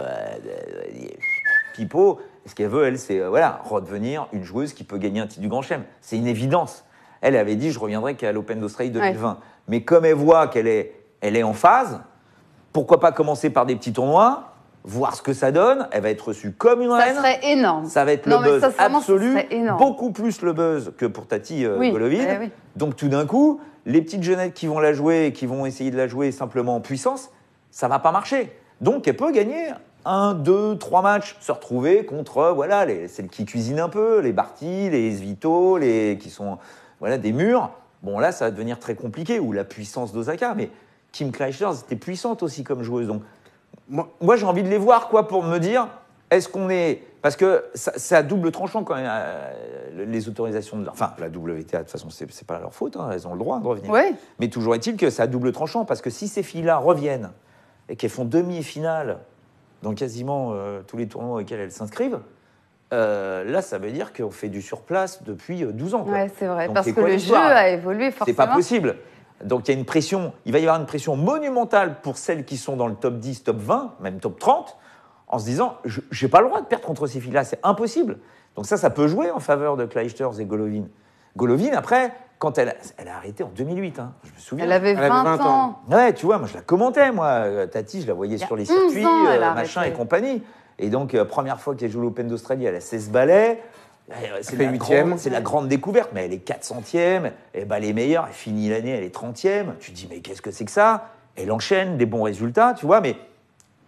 Pipo, ce qu'elle veut, elle, c'est redevenir une joueuse qui peut gagner un titre du Grand Chelem. C'est une évidence. Elle avait dit « Je reviendrai qu'à l'Open d'Australie 2020. Ouais. » Mais comme elle voit qu'elle est en phase, pourquoi pas commencer par des petits tournois, voir ce que ça donne. Elle va être reçue comme une reine. Ça serait énorme. Ça va être le buzz absolu. Beaucoup plus le buzz que pour Tati Golovin. Oui. Donc tout d'un coup, les petites jeunettes qui vont la jouer et qui vont essayer de la jouer simplement en puissance, ça va pas marcher. Donc elle peut gagner 1, 2, 3 matchs, se retrouver contre celles qui cuisinent un peu, les Barty, les Svito, qui sont des murs. Bon là, ça va devenir très compliqué. Ou la puissance d'Osaka. Mais Kim Clijsters était puissante aussi comme joueuse. Donc moi, j'ai envie de les voir, pour me dire, est-ce qu'on est... Parce que c'est à double tranchant quand même, les autorisations Enfin, la WTA, de toute façon, c'est pas leur faute, elles ont le droit de revenir. Oui. Mais toujours est-il que c'est à double tranchant, parce que si ces filles-là reviennent et qu'elles font demi-finale dans quasiment tous les tournois auxquels elles s'inscrivent, là, ça veut dire qu'on fait du surplace depuis 12 ans. Oui, c'est vrai, donc, parce que le jeu a évolué forcément. C'est pas possible. Donc il y a une pression, il va y avoir une pression monumentale pour celles qui sont dans le top 10, top 20, même top 30, en se disant, je n'ai pas le droit de perdre contre ces filles-là, c'est impossible. Donc ça peut jouer en faveur de Clijsters et Golovin. Golovin, après, quand elle a arrêté en 2008, hein, je me souviens. Elle avait 20 ans. Ouais, tu vois, moi je la commentais, moi. Tati, je la voyais sur les circuits, machin et compagnie. Et donc, première fois qu'elle joue l'Open d'Australie, elle a 16 balais. C'est la grande découverte, mais elle est 400e, elle bat les meilleurs, elle finit l'année, elle est 30e. Tu te dis, mais qu'est-ce que c'est que ça? Elle enchaîne des bons résultats, tu vois, mais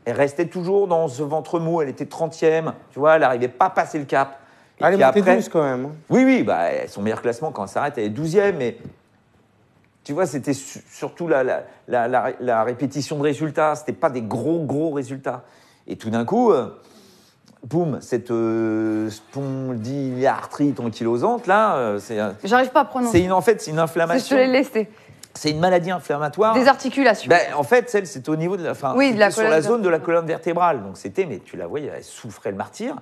elle restait toujours dans ce ventre mou, elle était 30e, tu vois, elle n'arrivait pas à passer le cap. Et elle est montée 12 quand même. Oui, bah, son meilleur classement, quand elle s'arrête, elle est 12e, mais tu vois, c'était surtout la répétition de résultats, c'était pas des gros résultats. Et tout d'un coup... boum, cette spondylarthrite ankylosante, là, J'arrive pas à prononcer. C'est une inflammation. Je te l'ai laissé. C'est une maladie inflammatoire. Des articulations. En fait, c'était au niveau de la... sur la zone de la colonne vertébrale. Donc mais tu la voyais, elle souffrait le martyre.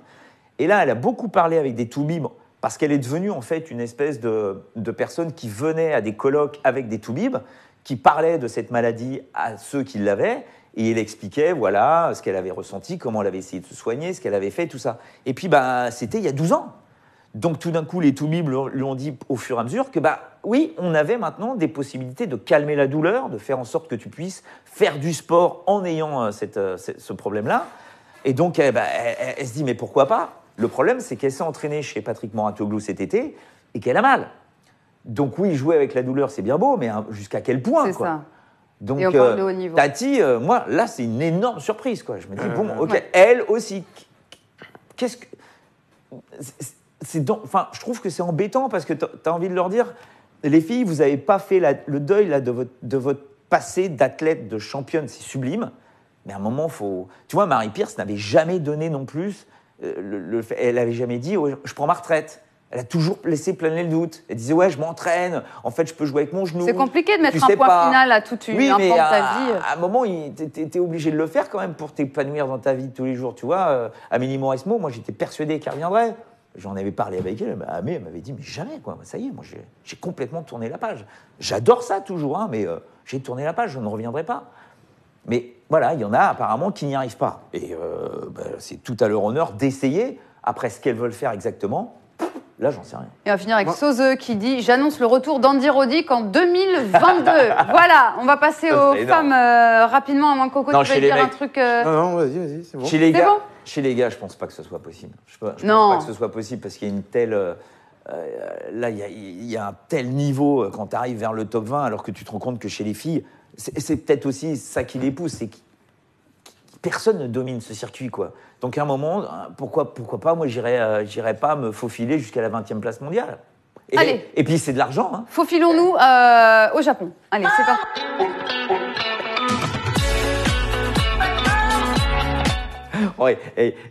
Et là, elle a beaucoup parlé avec des toubibs, parce qu'elle est devenue, en fait, une espèce de personne qui venait à des colloques avec des toubibs, qui parlait de cette maladie à ceux qui l'avaient, et il expliquait, voilà, ce qu'elle avait ressenti, comment elle avait essayé de se soigner, ce qu'elle avait fait, tout ça. Et puis, c'était il y a 12 ans. Donc, tout d'un coup, les toubibs lui ont dit au fur et à mesure que, oui, on avait maintenant des possibilités de calmer la douleur, de faire en sorte que tu puisses faire du sport en ayant ce problème-là. Et donc, elle se dit, mais pourquoi pas? Le problème, c'est qu'elle s'est entraînée chez Patrick Mouratoglou cet été et qu'elle a mal. Donc, oui, jouer avec la douleur, c'est bien beau, mais jusqu'à quel point, c'est quoi. Ça. Donc, et on parle de haut niveau. Tati, moi, là, c'est une énorme surprise, quoi. Je me dis, ok, elle aussi. Qu'est-ce que. Je trouve que c'est embêtant parce que tu as envie de leur dire, les filles, vous n'avez pas fait le deuil là, de votre passé d'athlète, de championne, c'est sublime. Mais à un moment, faut. Tu vois, Marie Pierce n'avait jamais donné non plus. Elle n'avait jamais dit, je prends ma retraite. Elle a toujours laissé planer le doute. Elle disait, ouais, je m'entraîne. En fait, je peux jouer avec mon genou. C'est compliqué de mettre un point final à toute un pan de ta vie. À un moment, t'es obligé de le faire quand même pour t'épanouir dans ta vie de tous les jours. Tu vois, Amélie Mauresmo, moi, j'étais persuadé qu'elle reviendrait. J'en avais parlé avec elle. Elle m'avait dit, mais jamais, quoi. Ça y est, moi, j'ai complètement tourné la page. J'adore ça toujours, hein, mais j'ai tourné la page, je ne reviendrai pas. Mais voilà, il y en a apparemment qui n'y arrivent pas. Et c'est tout à leur honneur d'essayer. Après, ce qu'elles veulent faire exactement, là, j'en sais rien. Et on va finir avec Sauzeux qui dit « J'annonce le retour d'Andy Roddick en 2022 ». Voilà, on va passer aux femmes rapidement, à moins que Coco, tu veuilles dire un truc... Non, vas-y, c'est bon. Chez les gars, je pense pas que ce soit possible. Je pense pas que ce soit possible parce qu'il y a une telle... là, il y a un tel niveau quand tu arrives vers le top 20, alors que tu te rends compte que chez les filles, c'est peut-être aussi ça qui les pousse, c'est que personne ne domine ce circuit, quoi. Donc à un moment, pourquoi pas, moi j'irais pas me faufiler jusqu'à la 20e place mondiale. Et puis c'est de l'argent. Hein. Faufilons-nous au Japon. Allez, c'est parti. Ouais,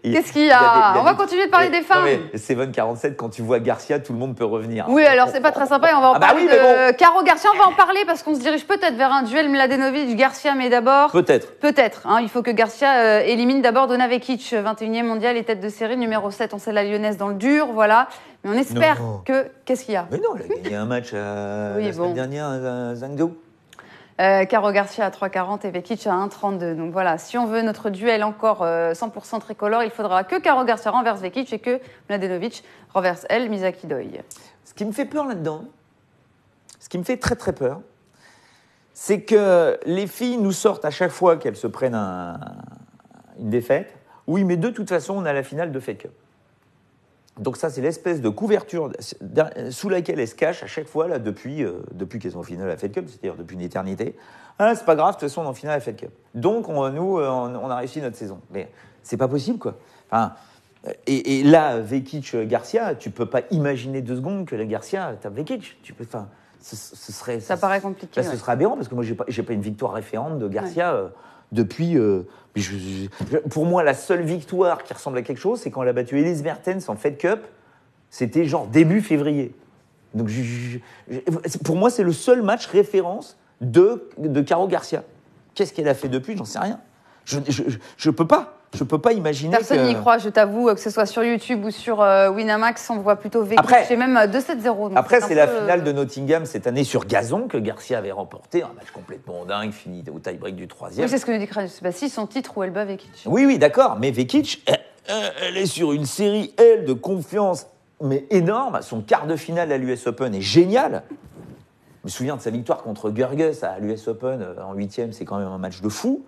qu'est-ce qu'il y a, On va continuer de parler des femmes. Seven 47, quand tu vois Garcia, tout le monde peut revenir. Oui, alors c'est pas très sympa et on va en parler de Caro Garcia. On va en parler parce qu'on se dirige peut-être vers un duel Mladenovic-Garcia, mais d'abord... Peut-être. Hein, il faut que Garcia élimine d'abord Donna Vekic, 21e mondial et tête de série, numéro 7 en selle la lyonnaise dans le dur, voilà. Mais on espère que... Qu'est-ce qu'il y a? Mais non, elle a gagné un match la semaine dernière à Zhangzhou. Caro Garcia à 3,40 et Vekic à 1,32. Donc voilà, si on veut notre duel encore 100% tricolore, il faudra que Caro Garcia renverse Vekic et que Mladenovic renverse elle, Misaki Doi. Ce qui me fait peur là-dedans, ce qui me fait très très peur, c'est que les filles nous sortent à chaque fois qu'elles se prennent une défaite. Oui, mais de toute façon, on a la finale de Fed Cup. Donc ça, c'est l'espèce de couverture sous laquelle elles se cachent à chaque fois là, depuis qu'elles sont en finale à la Fed Cup, c'est-à-dire depuis une éternité. Ah, c'est pas grave, de toute façon, on est en finale à la Fed Cup. Donc, on a réussi notre saison. Mais c'est pas possible, quoi. Enfin, et là, Vekic-Garcia, tu peux pas imaginer 2 secondes que la Garcia tape Vekic. Ça paraît compliqué. Ce serait aberrant, parce que moi, j'ai pas une victoire référente de Garcia depuis... pour moi, la seule victoire qui ressemble à quelque chose, c'est quand elle a battu Elise Mertens en Fed Cup. C'était genre début février. Donc, pour moi, c'est le seul match référence de Caro Garcia. Qu'est-ce qu'elle a fait depuis? J'en sais rien. Je peux pas. Je peux pas imaginer Personne que... n'y croit, je t'avoue, que ce soit sur YouTube ou sur Winamax, on voit plutôt Vekic. Après- J'ai même 2-7-0. donc Après, c'est un la peu, finale de Nottingham cette année sur gazon que Garcia avait remporté. Un match complètement dingue, fini au tie-break du 3e. Oui, c'est ce que nous dit Kranjc. Bah, si, son titre où elle bat Vekic. Oui, d'accord, mais Vekic, elle est sur une série, elle, de confiance, mais énorme. Son quart de finale à l'US Open est génial. Je me souviens de sa victoire contre Gerges à l'US Open en 8e, c'est quand même un match de fou.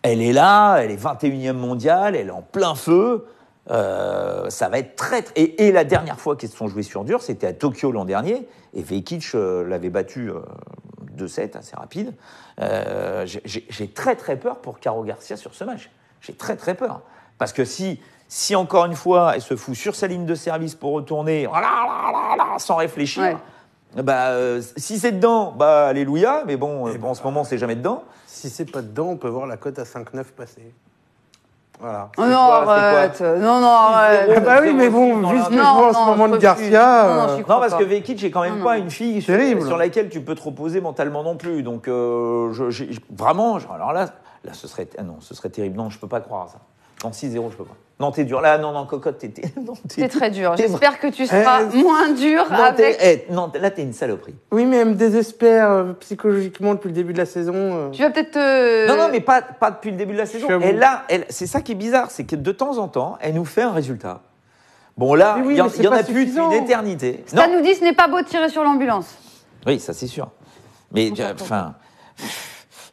Elle est là, elle est 21e mondiale, elle est en plein feu. Ça va être très... Et la dernière fois qu'ils se sont joués sur dur, c'était à Tokyo l'an dernier, et Vekic l'avait battu 2-7, assez rapide. J'ai très très peur pour Caro Garcia sur ce match. J'ai très très peur. Parce que si encore une fois, elle se fout sur sa ligne de service pour retourner, sans réfléchir... Ouais. Si c'est dedans, alléluia, mais bon, en ce moment, c'est jamais dedans. Si c'est pas dedans, on peut voir la cote à 5,9 passer. Voilà. Oh non, quoi, c'est arrête. quoi Non, arrête. Ah bah oui, mais bon, Non, vu ce que je non, vois en ce non, moment je de refuse. Garcia... Non, j'y crois Non, parce pas. que Vekic est quand même Non, pas non. une fille Terrible. sur laquelle tu peux te reposer mentalement non plus. Donc, vraiment, alors là, ce serait terrible. Non, je peux pas croire à ça. Non, 6-0, je peux pas. Non, t'es dur. Là, non, cocotte, C'est très dur. t'es- J'espère que tu seras moins dur Non, avec... non, là, t'es une saloperie. Oui, mais elle me désespère psychologiquement depuis le début de la saison. Tu vas peut-être te... Non, mais pas depuis le début de la saison. Je suis à Et vous. là, c'est ça qui est bizarre, c'est que de temps en temps, elle nous fait un résultat. Bon, là, Mais oui, il y en mais c'est a pas plus depuis suffisant. une éternité. Ça Non. nous dit ce n'est pas beau de tirer sur l'ambulance. Oui, ça c'est sûr. Mais On s'en fout. enfin,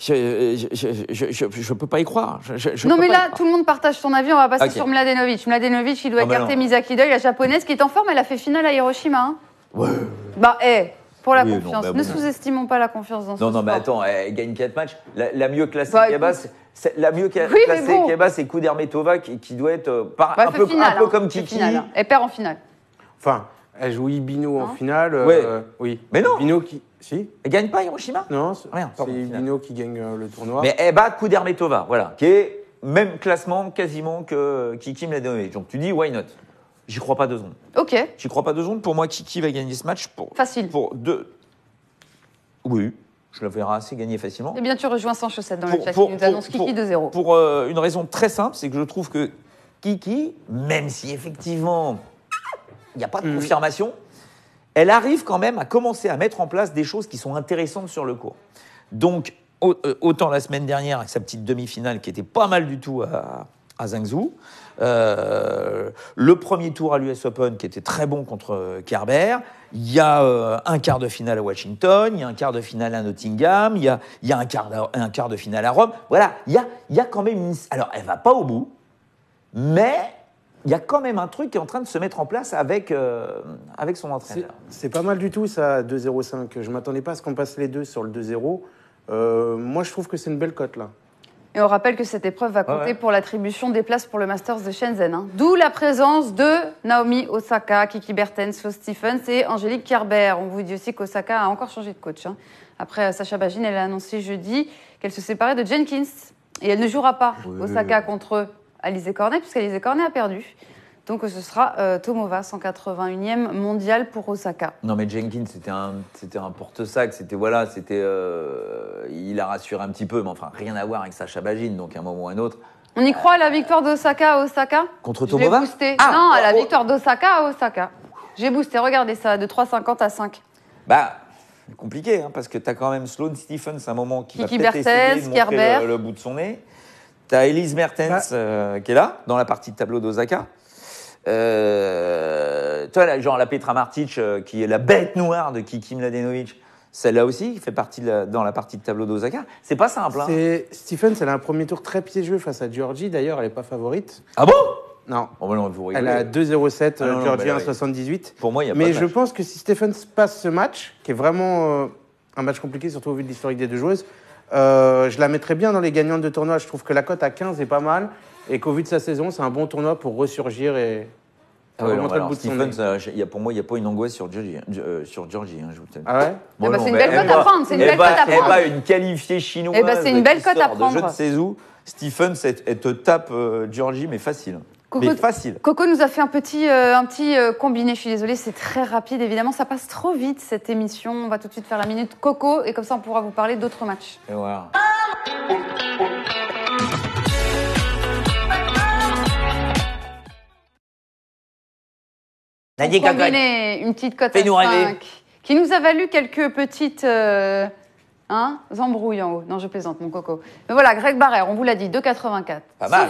je peux pas y croire. Je Non, peux mais pas y là, croire. tout le monde partage ton avis. On va passer Ok. sur Mladenovic. Mladenovic, il doit Ah bah écarter non. Misaki Doi, la japonaise, qui est en forme. Elle a fait finale à Hiroshima. Hein. Ouais. Bah, pour la Oui, non, confiance. bah, Ne bon. sous-estimons pas la confiance dans ce Non, mais sport. attends, elle gagne 4 matchs. La mieux classée Bah, Keba, écoute. la mieux Oui, mais classée bon. Keba, c'est Kudermetova qui doit être Bah, elle un fait peu finale, hein. comme C'est Kiki. finale, hein. Elle perd en finale. Enfin, elle joue Ibino en Hein finale. Ouais. Oui. Mais non. Ibino qui... Si. Elle gagne pas Hiroshima. Non, c'est Rien, pardon, c'est finale. Ibino qui gagne le tournoi. Mais elle bat Kudermetova, voilà, qui est même classement quasiment que Kiki Mladenovic. Donc tu dis why not? J'y crois pas 2 secondes. Ok, J'y crois pas 2 secondes. Pour moi, Kiki va gagner ce match facile. pour 2. Oui, je la verrai assez gagner facilement. Eh bien, tu rejoins sans chaussettes dans le Pour- chat. pour- Il nous annonce pour- Kiki 2-0. Pour une raison très simple, c'est que je trouve que Kiki, même si effectivement il n'y a pas de confirmation, elle arrive quand même à commencer à mettre en place des choses qui sont intéressantes sur le court. Donc, autant la semaine dernière avec sa petite demi-finale qui était pas mal du tout à Zhangzhou, le premier tour à l'US Open qui était très bon contre Kerber, il y a un quart de finale à Washington, il y a un quart de finale à Nottingham, il y a un quart de finale à Rome. Voilà, il y a quand même une... Alors, elle va pas au bout, mais il y a quand même un truc qui est en train de se mettre en place avec son entraîneur. C'est pas mal du tout, ça, 2-0-5. Je m'attendais pas à ce qu'on passe les deux sur le 2-0. Moi, je trouve que c'est une belle cote, là. Et on rappelle que cette épreuve va compter Ouais. pour l'attribution des places pour le Masters de Shenzhen. Hein. D'où la présence de Naomi Osaka, Kiki Bertens, Sloane Stephens et Angélique Kerber. On vous dit aussi qu'Osaka a encore changé de coach. Hein. Après, Sacha Bagin, elle a annoncé jeudi qu'elle se séparait de Jenkins. Et elle ne jouera pas Osaka contre Alizé Cornet, puisqu'Alizé Cornet a perdu. Donc ce sera Tomova, 181e mondial pour Osaka. Non mais Jenkins c'était un porte-sac, il a rassuré un petit peu, mais enfin rien à voir avec Sacha Bagin, donc à un moment ou à un autre. On y croit à la victoire d'Osaka à Osaka? Contre Je l'ai Tomova boosté. Ah, Non, à la oh, oh. victoire d'Osaka à Osaka. J'ai boosté, regardez ça, de 3,50 à 5. Bah, c'est compliqué, hein, parce que t'as quand même Sloane Stephens à un moment qui Kiki va peut-être Bertens, essayer de montrer Kerber. le bout de son nez. T'as Elise Mertens qui est là, dans la partie de tableau d'Osaka. Toi, là, genre la Petra Martic, qui est la bête noire de Kiki Mladenovic, celle-là aussi, qui fait partie dans la partie de tableau d'Osaka. C'est pas simple, hein. Stephens, elle a un premier tour très piégeux face à Georgie. D'ailleurs, elle n'est pas favorite. Ah bon? Non. Oh, bah non, vous Elle rigolez. a 2-0-7, Ah non, Georgie mais là, 1,78. Pour moi, il y a pas Mais de je match. pense que si Stephens passe ce match, qui est vraiment un match compliqué, surtout au vu de l'historique des deux joueuses, je la mettrais bien dans les gagnantes de tournoi. Je trouve que la cote à 15 est pas mal et qu'au vu de sa saison, c'est un bon tournoi pour ressurgir et Ah ouais, non, remontrer le alors, bout de son nez. Stephens, pour moi, il n'y a pas une angoisse sur Georgie. Hein, je vous le dis. Ah ouais Ah bah, non, c'est une mais belle elle cote à va- prendre, c'est une elle belle va- cote à Elle prendre. va une qualifiée chinoise. Eh ben, c'est une belle qui cote à sort de prendre. Je ne sais où. Stephens, elle te tape Georgie, mais facile. Coco- Mais facile. Coco nous a fait un petit combiné, je suis désolée, c'est très rapide, évidemment, ça passe trop vite cette émission. On va tout de suite faire la minute Coco et comme ça on pourra vous parler d'autres matchs. Et voilà. Nadie Pour Cocotte. combiner une petite cote à Fais-nous rêver. 5, qui nous a valu quelques petites embrouilles en haut. Non, je plaisante, mon coco. Mais voilà, Greg Barrère, on vous l'a dit, 2,84. Pas mal.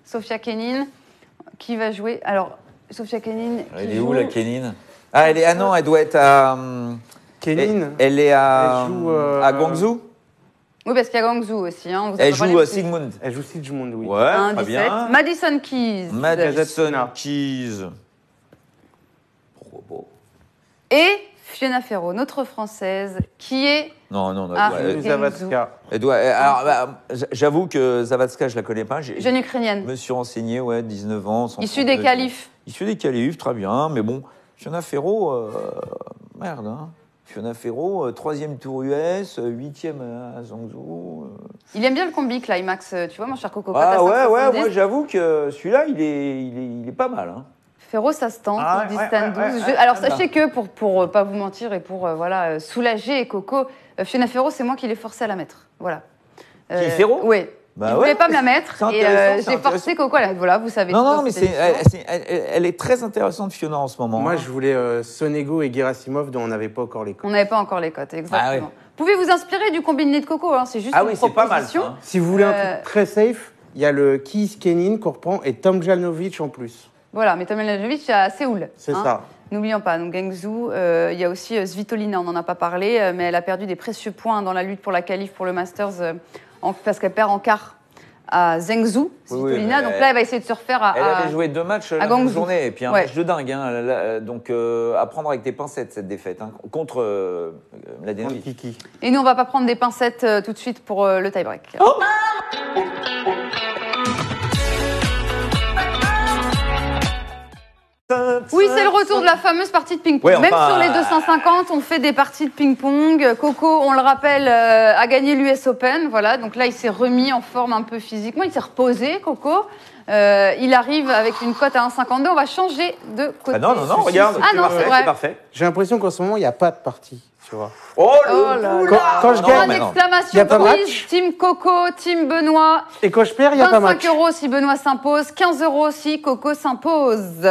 Sophia Kenin, qui va jouer. Alors, Sophia Kenin. Elle est où, la Kenin? Ah non, elle doit être à... Kenin. Elle est à... Elle joue, à Guangzou. Oui, parce qu'il y a Guangzou aussi. Hein, on vous a Elle pas parlé, joue mais- Sigmund. Elle joue Sigmund, oui. Ouais, très 1,17. bien. Madison Keys. Madison Kazatsuna. Keys. Oh. Et Fiona Ferro, notre Française, qui est... Non, Ah, elle Julie doit... Zawadzka. Elle doit... Alors, j'avoue que Zawadzka, je la connais pas. Je jeune ukrainienne, me suis renseigné, 19 ans. issue des qualifs. Issue des qualifs, très bien. Mais bon, Fiona Ferro, merde, hein. Fiona Ferro, 3e tour US, 8e à Zhangzhou. Il aime bien le combi Climax, tu vois, mon cher Coco. Ah ouais, moi j'avoue que celui-là, il est pas mal. Hein. Ferro, ça se tente, Ah, pour ouais, 10 stand ouais, 12. ouais, Alors, ouais, sachez que, pour pas vous mentir et pour soulager Coco, Fiona Ferro, c'est moi qui l'ai forcée à la mettre. Voilà. Qui, Ferro? Oui. Bah Je ouais, voulais pas me la mettre c'est et intéressant, c'est j'ai forcé intéressant. Coco. Voilà, vous savez. Non, tout, non, mais cette émission. elle est très intéressante, Fiona, en ce moment. Moi, hein. je voulais Sonego et Gerasimov, dont on n'avait pas encore les codes. On n'avait pas encore les cotes, exactement. Ah ouais. Vous pouvez vous inspirer du combiné de Coco, hein, c'est juste Ah une oui, c'est pas mal. proposition. Ça, hein. Si vous voulez un Euh, truc très safe, il y a le Keys Kenin qu'on reprend et Tom Jalnovic en plus. Voilà, mais Tomel Lajovic à Séoul. C'est hein. ça. N'oublions pas, donc Guangzhou, il y a aussi Svitolina, on n'en a pas parlé, mais elle a perdu des précieux points dans la lutte pour la qualif pour le Masters, parce qu'elle perd en quart à Zhengzhou, Svitolina. mais Donc là, elle va essayer de se refaire Elle à... avait joué 2 matchs la Guangzhou. même journée, et puis un Ouais. match de dingue. Hein. Donc, à prendre avec des pincettes, cette défaite, hein, contre Mladenovic. Kiki. Et nous, on va pas prendre des pincettes tout de suite pour le tie-break. Oh Oui, c'est le retour de la fameuse partie de ping-pong. Ouais, Même enfin, sur les 250, on fait des parties de ping-pong. Coco, on le rappelle, a gagné l'US Open. Voilà, donc là, il s'est remis en forme un peu physiquement. Il s'est reposé, Coco. Il arrive avec une cote à 1,52. On va changer de côté. Ah non, regarde, Ah c'est non, parfait, c'est vrai. c'est parfait. J'ai l'impression qu'en ce moment, il n'y a pas de partie, tu vois. Oh, Oh là là. Quand je Non, gagne, mais non. y Exclamation a pas quiz, match team Coco, team Benoît. Et quand je perds, il n'y a pas 25 match. € si Benoît s'impose, 15 € si Coco s'impose.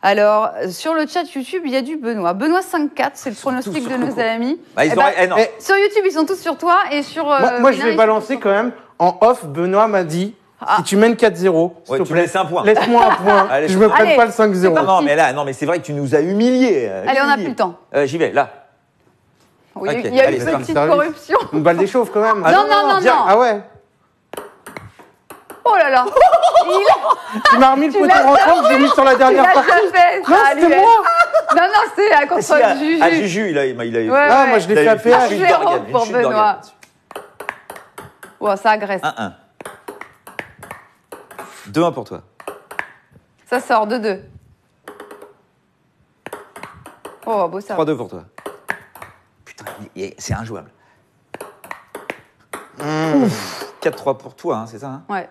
Alors, sur le chat YouTube, il y a du Benoît. Benoît 5-4, c'est le pronostic tous de sur nos Coco. amis. Bah, ils Eh auraient- ben, non. eh, sur YouTube, ils sont tous sur toi et sur. Moi, je Wina, vais ils balancer sont quand même. En off, Benoît m'a dit Ah. si tu mènes 4-0, s'il Ouais, te tu plaît, me laisses un point. laisse-moi un point. Allez, je me prenne allez, pas le 5-0. c'est Non, mais là, c'est vrai que tu nous as humiliés. Allez, on n'a plus le temps. J'y vais, là. Oui, Ok, il y a allez, une c'est petite parti. corruption. Une balle d'échauffe quand même. Ah non, non, Tiens, non. Ah ouais. Oh là là. Tu m'as remis le Tu poteau l'as rentrant que j'ai mis sur la Il dernière a partie. déjà fait ça, Non, à c'était l'US. moi. Non, non, c'est à contre Si, à Juju. Juju, il a Ouais, Ah, moi, ouais. je l'ai fait à une péage. chute 0 d'organe, une pour chute Benoît. d'organe. Oh, ça agresse. 1-1. 2-1 pour toi. Ça sort 2-2. Oh, beau ça. 3-2 pour toi. Putain, c'est injouable. 4-3 pour toi, hein, c'est ça hein Ouais.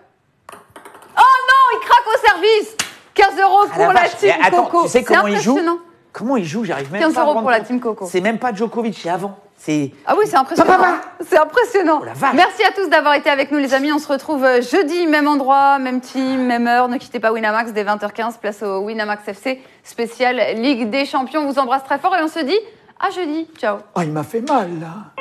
Oh non, il craque au service. 15 € Ah, pour la vache. team Et attends, Coco. tu sais comment il joue impressionnant. Comment il joue J'arrive même 15 pas à me € rendre pour la compte. team Coco. C'est même pas Djokovic, c'est avant. C'est... Ah oui, c'est impressionnant. C'est impressionnant. Oh la vache. Merci à tous d'avoir été avec nous, les amis. On se retrouve jeudi, même endroit, même team, même heure. Ne quittez pas Winamax dès 20h15. Place au Winamax FC spécial Ligue des Champions. On vous embrasse très fort et on se dit à jeudi. Ciao. Oh, il m'a fait mal, là.